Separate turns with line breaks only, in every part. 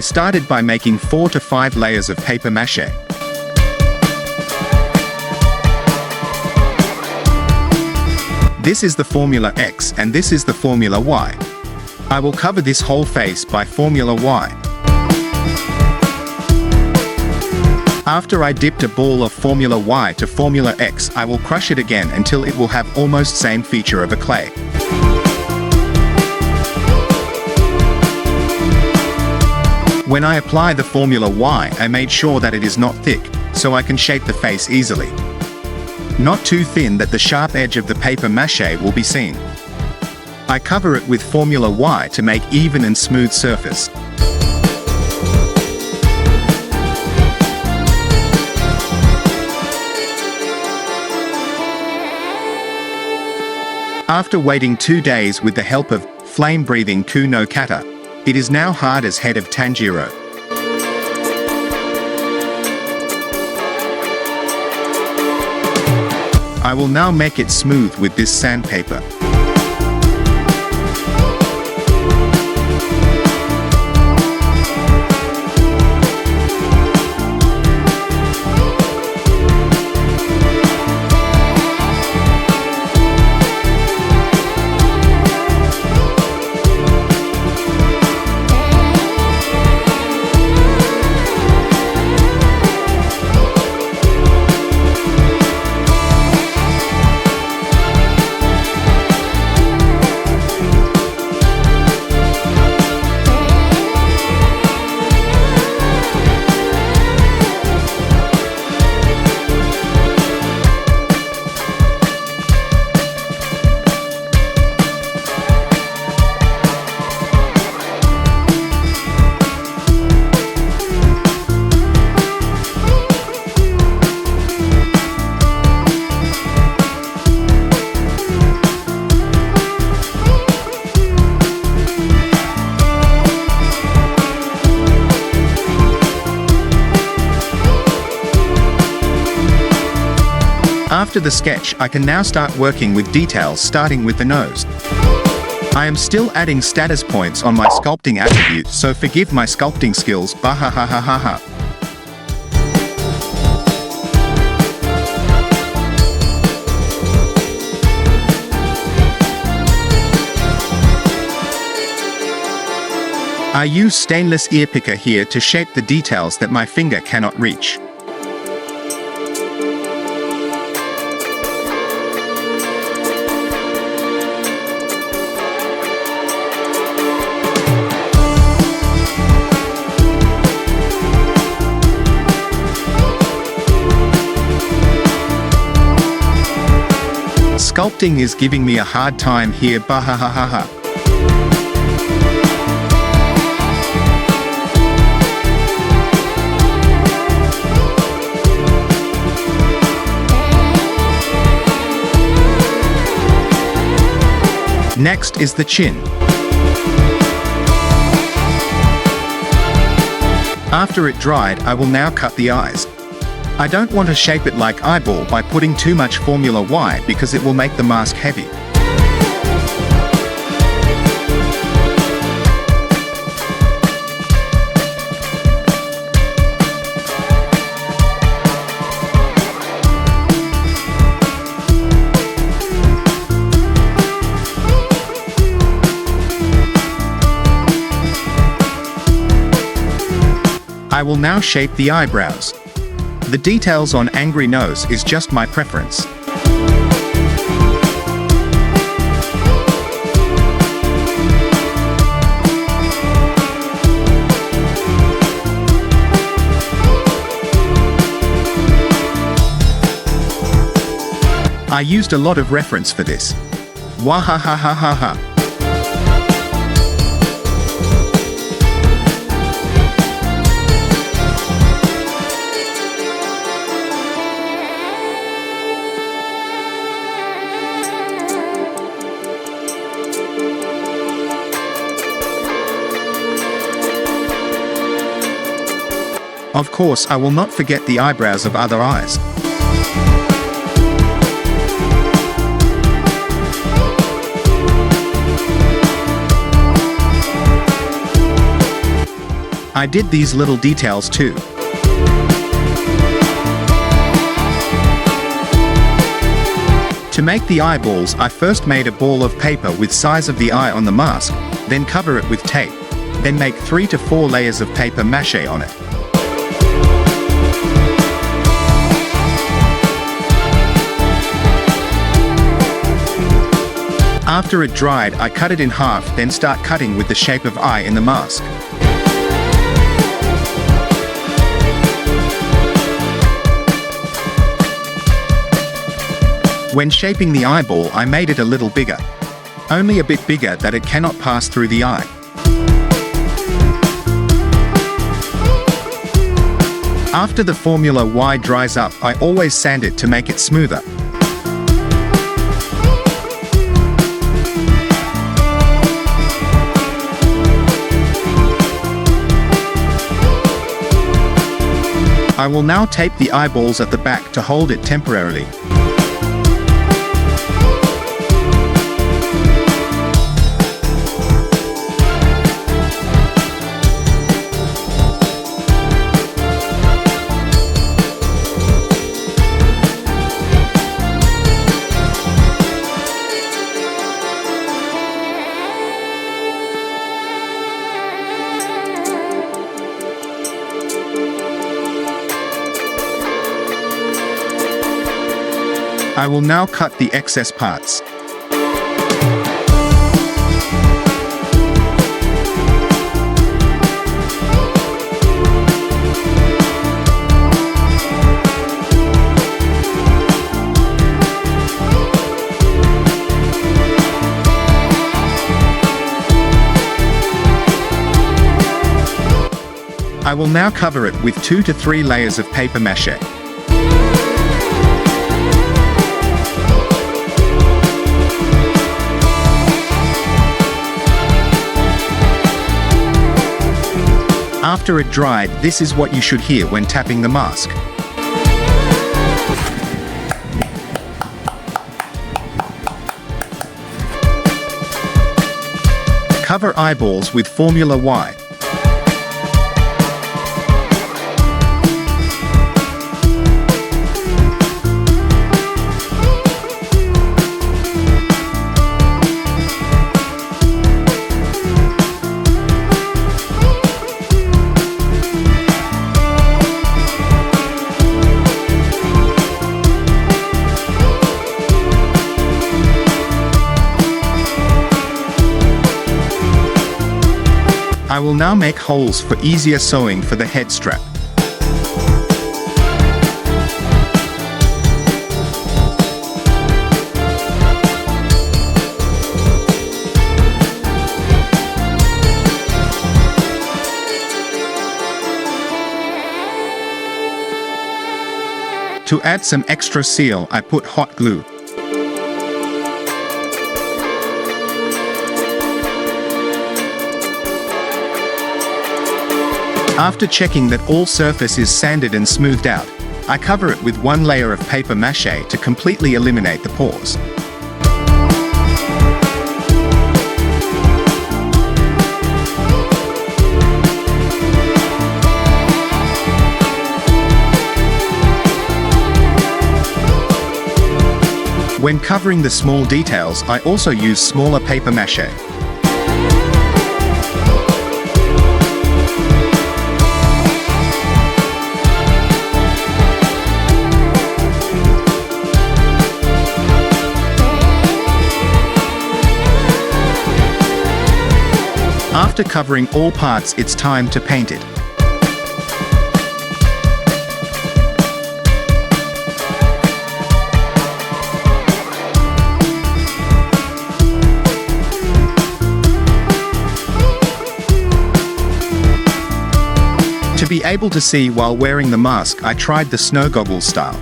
started by making 4 to 5 layers of paper mache. This is the formula X and this is the formula Y. I will cover this whole face by formula Y. After I dipped a ball of formula Y to formula X, I will crush it again until it will have almost same feature of a clay. When I apply the formula Y, I made sure that it is not thick, so I can shape the face easily. Not too thin that the sharp edge of the paper mache will be seen. I cover it with formula Y to make even and smooth surface. After waiting 2 days with the help of flame-breathing Ku no Kata, it is now hard as head of Tanjiro. I will now make it smooth with this sandpaper. After the sketch, I can now start working with details, starting with the nose. I am still adding status points on my sculpting attribute, so forgive my sculpting skills, bahahahaha. I use stainless ear picker here to shape the details that my finger cannot reach. Sculpting is giving me a hard time here, bahahahaha. Next is the chin. After it dried, I will now cut the eyes. I don't want to shape it like eyeball by putting too much formula Y because it will make the mask heavy. I will now shape the eyebrows. The details on angry nose is just my preference. I used a lot of reference for this. Wahahahaha. Of course, I will not forget the eyebrows of other eyes. I did these little details too. To make the eyeballs, I first made a ball of paper with size of the eye on the mask, then cover it with tape. Then make 3 to 4 layers of paper mache on it. After it dried, I cut it in half, then start cutting with the shape of eye in the mask. When shaping the eyeball, I made it a little bigger. Only a bit bigger that it cannot pass through the eye. After the Formula Y dries up, I always sand it to make it smoother. I will now tape the eyeballs at the back to hold it temporarily. I will now cut the excess parts. I will now cover it with 2 to 3 layers of paper mache. After it dried, this is what you should hear when tapping the mask. Cover eyeballs with Formula Y. I will now make holes for easier sewing for the head strap. To add some extra seal, I put hot glue. After checking that all surface is sanded and smoothed out, I cover it with 1 layer of paper mache to completely eliminate the pores. When covering the small details, I also use smaller paper mache. After covering all parts, it's time to paint it. To be able to see while wearing the mask, I tried the snow goggles style.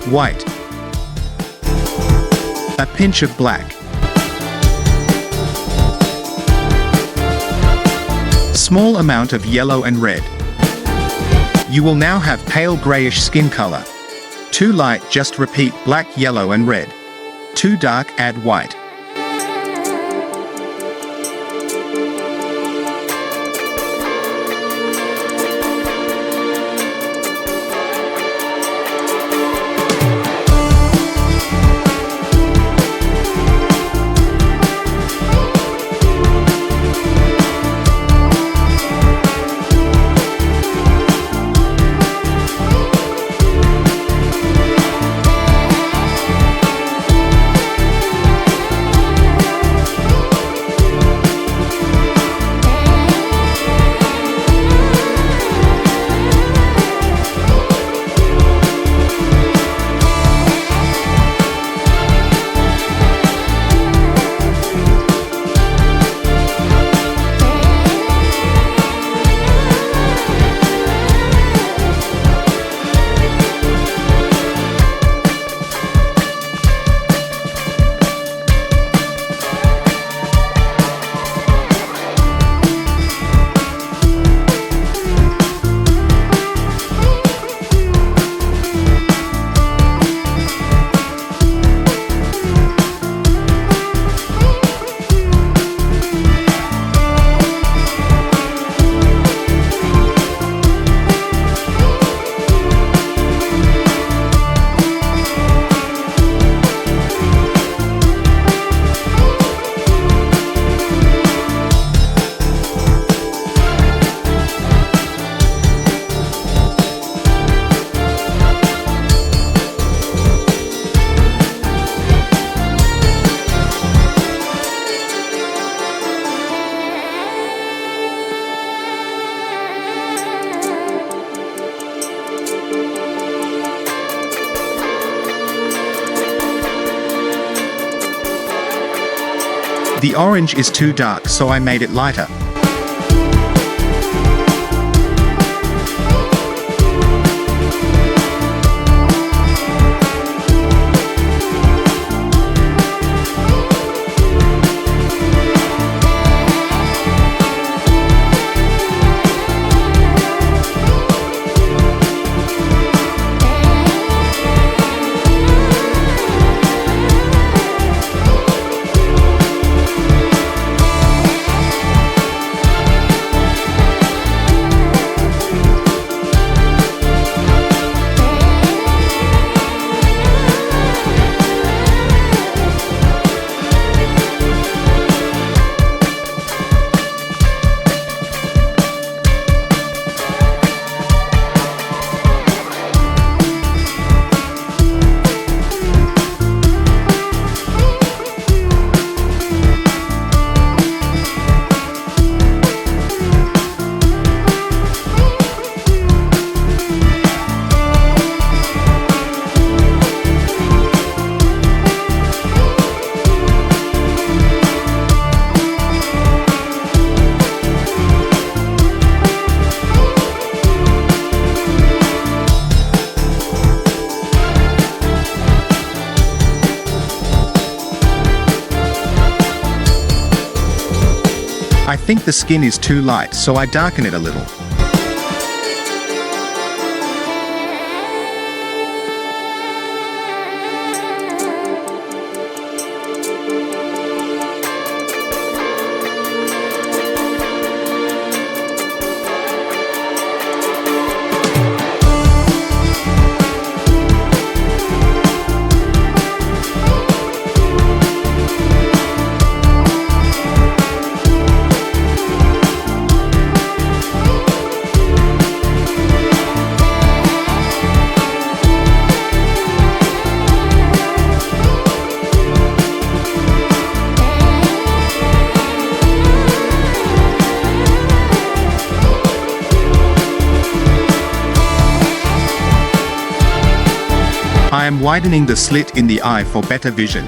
White. A pinch of black. small amount of yellow and red. You will now have pale grayish skin color. Too light, just repeat black, yellow and red. Too dark, add white. The orange is too dark, so I made it lighter. I think the skin is too light, so I darken it a little. I am widening the slit in the eye for better vision.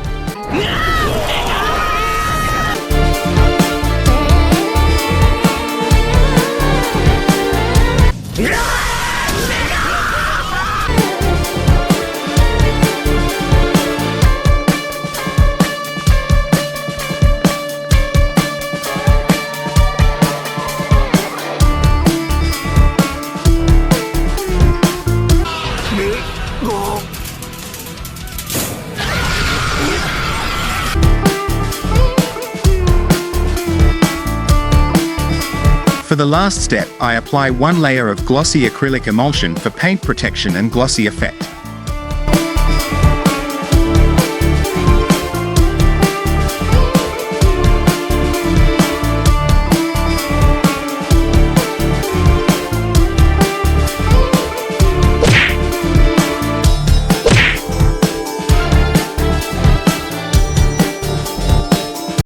the last step, I apply one layer of glossy acrylic emulsion for paint protection and glossy effect.